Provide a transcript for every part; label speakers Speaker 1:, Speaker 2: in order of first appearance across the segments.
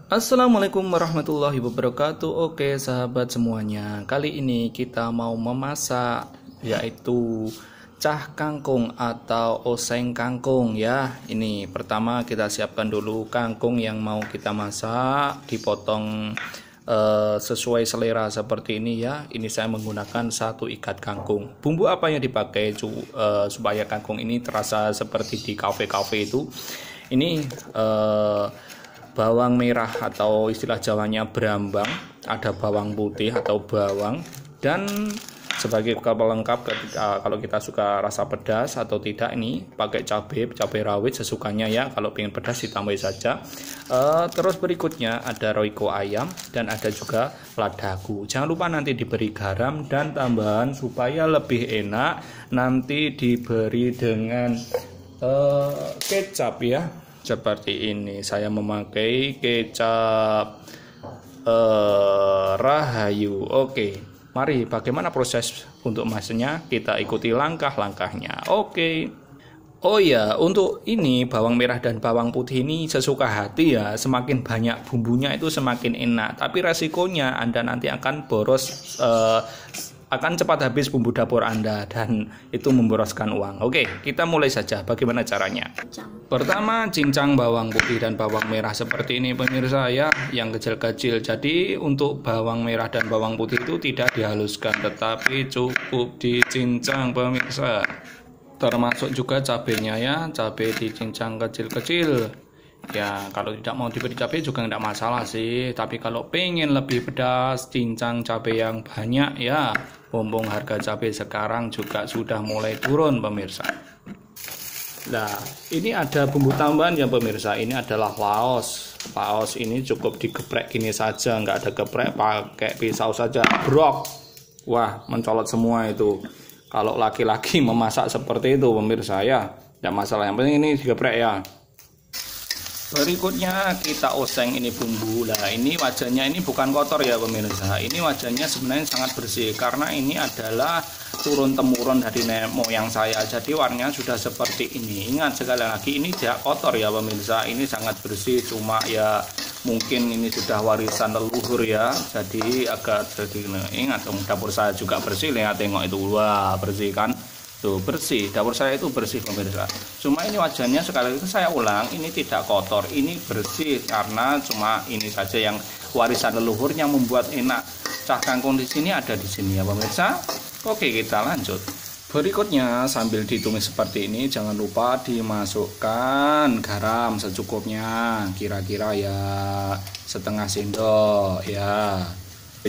Speaker 1: Assalamualaikum warahmatullahi wabarakatuh. Oke sahabat semuanya, kali ini kita mau memasak yaitu cah kangkung atau oseng kangkung ya. Ini pertama kita siapkan dulu kangkung yang mau kita masak, dipotong sesuai selera seperti ini ya. Ini saya menggunakan 1 ikat kangkung. Bumbu apa yang dipakai supaya kangkung ini terasa seperti di kafe-kafe itu? Ini bawang merah atau istilah Jawanya brambang, ada bawang putih atau bawang, dan sebagai pelengkap ketika kalau kita suka rasa pedas atau tidak, ini pakai cabai rawit sesukanya ya. Kalau ingin pedas ditambah saja. Terus berikutnya ada roiko ayam dan ada juga ladaku. Jangan lupa nanti diberi garam dan tambahan supaya lebih enak. Nanti diberi dengan kecap ya. Seperti ini, saya memakai kecap Rahayu. Oke, mari bagaimana proses untuk masaknya, kita ikuti langkah-langkahnya. Oke. Oh ya, untuk ini bawang merah dan bawang putih ini sesuka hati ya. Semakin banyak bumbunya itu semakin enak. Tapi resikonya Anda nanti akan boros, akan cepat habis bumbu dapur Anda dan itu memboroskan uang. Oke, kita mulai saja. Bagaimana caranya? Pertama, cincang bawang putih dan bawang merah seperti ini pemirsa ya, yang kecil-kecil. Jadi untuk bawang merah dan bawang putih itu tidak dihaluskan, tetapi cukup dicincang pemirsa. Termasuk juga cabenya ya, cabai dicincang kecil-kecil. Ya, kalau tidak mau diberi cabai juga tidak masalah sih. Tapi kalau pengen lebih pedas, cincang cabai yang banyak ya. Mumpung harga cabai sekarang juga sudah mulai turun pemirsa. Nah, ini ada bumbu tambahan ya pemirsa. Ini adalah laos. Laos ini cukup digeprek gini saja, nggak ada geprek, pakai pisau saja. Brok. Wah, mencolot semua itu. Kalau laki-laki memasak seperti itu pemirsa ya, tidak masalah. Yang penting ini digeprek ya. Berikutnya kita oseng ini bumbu. Nah, ini wajannya ini bukan kotor ya pemirsa. Ini wajannya sebenarnya sangat bersih karena ini adalah turun temurun dari nenek moyang saya. Jadi warnanya sudah seperti ini. Ingat sekali lagi, ini tidak kotor ya pemirsa. Ini sangat bersih, cuma ya mungkin ini sudah warisan leluhur ya. Jadi agak sedikit. Ingat dapur saya juga bersih. Lihat, tengok itu, wah bersih kan. Tuh bersih, dapur saya itu bersih pemirsa. Cuma ini wajannya sekali itu saya ulang, ini tidak kotor, ini bersih karena cuma ini saja yang warisan leluhurnya membuat enak. Cah kangkung di sini ada di sini ya pemirsa. Oke, kita lanjut. Berikutnya sambil ditumis seperti ini, jangan lupa dimasukkan garam secukupnya, kira-kira ya setengah sendok ya.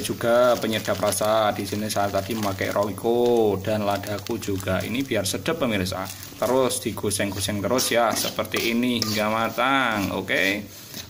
Speaker 1: Juga penyedap rasa, di sini saya tadi memakai roiko dan ladaku juga, ini biar sedap pemirsa. Terus digoseng-goseng terus ya seperti ini hingga matang. Oke,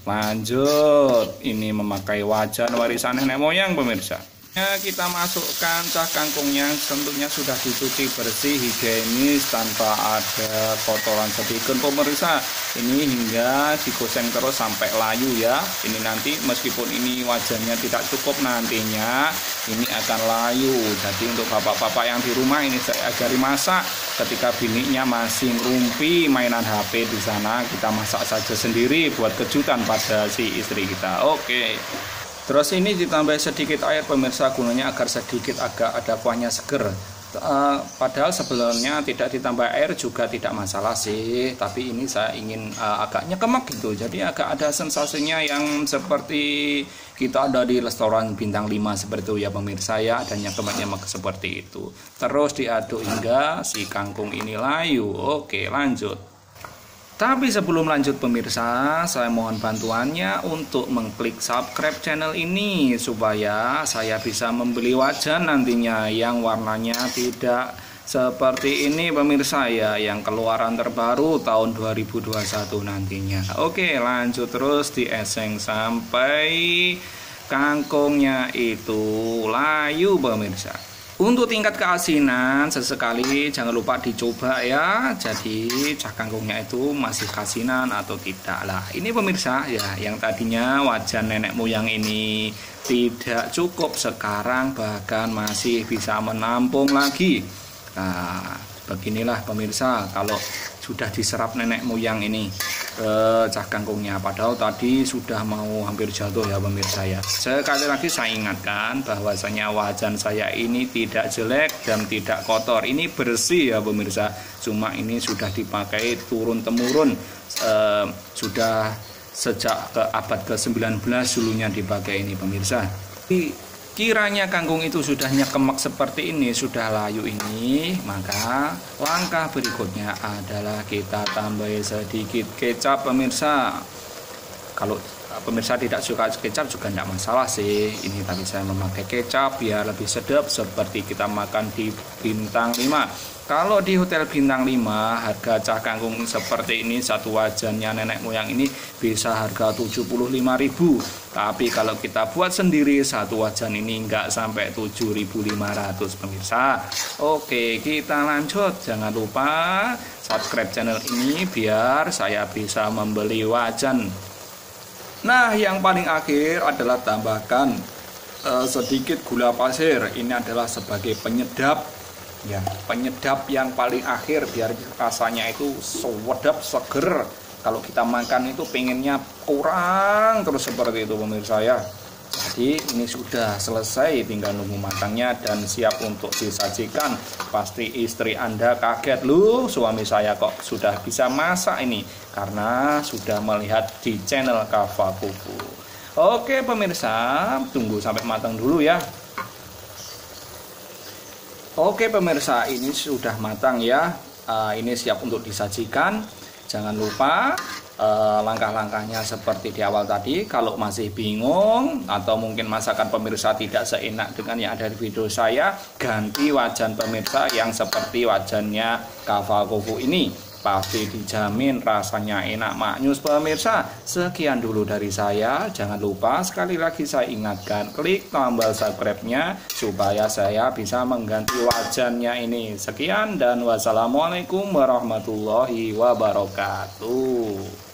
Speaker 1: lanjut. Ini memakai wajan warisan nenek moyang pemirsa. Kita masukkan cah kangkungnya, tentunya sudah dicuci bersih, higienis, tanpa ada kotoran sedikit pemirsa. Ini hingga digoseng terus sampai layu ya. Ini nanti meskipun ini wajannya tidak cukup, nantinya ini akan layu. Jadi untuk bapak-bapak yang di rumah ini saya ajari masak. Ketika bininya masih ngerumpi mainan HP di sana, kita masak saja sendiri buat kejutan pada si istri kita. Oke. Terus ini ditambah sedikit air pemirsa, gunanya agar sedikit agak ada kuahnya seger. Padahal sebelumnya tidak ditambah air juga tidak masalah sih, tapi ini saya ingin agak nyekemek gitu, jadi agak ada sensasinya yang seperti kita ada di restoran bintang 5 seperti itu ya pemirsa ya, dan nyekemek seperti itu. Terus diaduk hingga si kangkung ini layu. Oke, lanjut. Tapi sebelum lanjut pemirsa, saya mohon bantuannya untuk mengklik subscribe channel ini supaya saya bisa membeli wajan nantinya yang warnanya tidak seperti ini pemirsa ya, yang keluaran terbaru tahun 2021 nantinya. Oke, lanjut terus dieseng sampai kangkungnya itu layu pemirsa. Untuk tingkat keasinan sesekali jangan lupa dicoba ya. Jadi cah kangkungnya itu masih keasinan atau tidak lah. Ini pemirsa ya, yang tadinya wajan nenek moyang ini tidak cukup, sekarang bahkan masih bisa menampung lagi. Nah, beginilah pemirsa kalau sudah diserap nenek moyang ini. ke cah kangkungnya, padahal tadi sudah mau hampir jatuh ya pemirsa ya. Sekali lagi saya ingatkan bahwasanya wajan saya ini tidak jelek dan tidak kotor, ini bersih ya pemirsa. Cuma ini sudah dipakai turun temurun, sudah sejak ke abad ke-19 dulunya dipakai ini pemirsa. Kiranya kangkung itu sudah nyekemek seperti ini, sudah layu ini, maka langkah berikutnya adalah kita tambahin sedikit kecap pemirsa. Kalau pemirsa tidak suka kecap juga tidak masalah sih. Ini tadi saya memakai kecap biar lebih sedap seperti kita makan di bintang 5. Kalau di hotel bintang 5 harga cah kangkung seperti ini satu wajannya nenek moyang ini bisa harga 75.000. Tapi kalau kita buat sendiri satu wajan ini enggak sampai 7.500 pemirsa. Oke, kita lanjut. Jangan lupa subscribe channel ini biar saya bisa membeli wajan. Nah, yang paling akhir adalah tambahkan sedikit gula pasir. Ini adalah sebagai penyedap. Ya, penyedap yang paling akhir biar rasanya itu sedap seger. Kalau kita makan itu pengennya kurang terus seperti itu pemirsa ya. Jadi ini sudah selesai, tinggal nunggu matangnya dan siap untuk disajikan. Pasti istri Anda kaget, loh suami saya kok sudah bisa masak ini, karena sudah melihat di channel Kava Kuku. Oke pemirsa, tunggu sampai matang dulu ya. Oke pemirsa, ini sudah matang ya. Ini siap untuk disajikan. Jangan lupa langkah-langkahnya seperti di awal tadi. Kalau masih bingung atau mungkin masakan pemirsa tidak seenak dengan yang ada di video saya, ganti wajan pemirsa yang seperti wajannya Kava Kuku ini. Pasti dijamin rasanya enak maknyus pemirsa. Sekian dulu dari saya. Jangan lupa sekali lagi saya ingatkan, klik tombol subscribe-nya supaya saya bisa mengganti wajannya ini. Sekian dan wassalamualaikum warahmatullahi wabarakatuh.